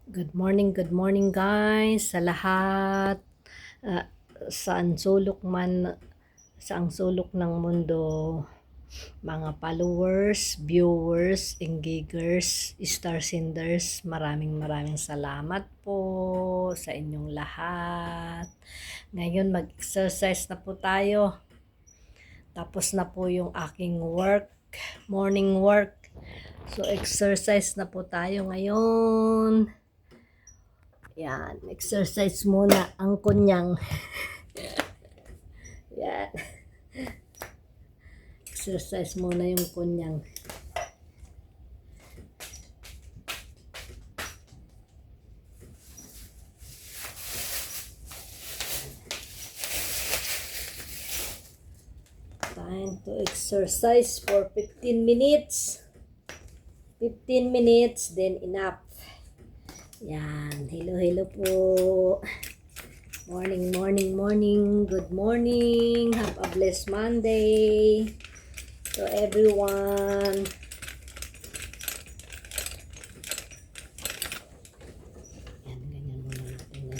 Good morning guys sa lahat. Ah, saan sulok man, saang sulok ng mundo, mga followers, viewers, engagers, star senders, maraming salamat po sa inyong lahat. Ngayon mag-exercise na po tayo. Tapos na po yung aking morning work. So exercise na po tayo ngayon. Yan, exercise muna ang kunyang. Yan. Exercise muna yung kunyang. Time to exercise for 15 minutes. 15 minutes, then enough. Yan, hello po. Morning. Good morning. Have a blessed Monday to everyone. Yan, ganyan muna natin.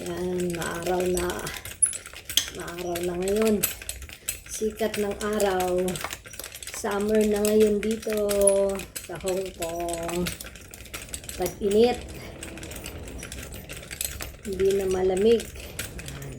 Yan, maaraw na ngayon. Sikat ng araw. Summer na ngayon dito sa Hong Kong. Tag-init. Hindi na malamig. Yan.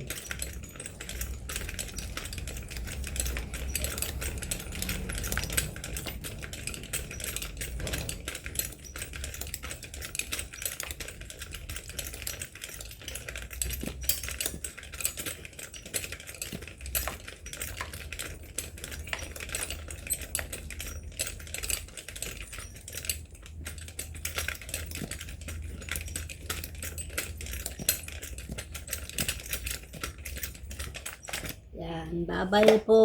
Yan, bye-bye po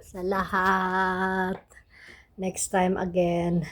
sa lahat. Next time again.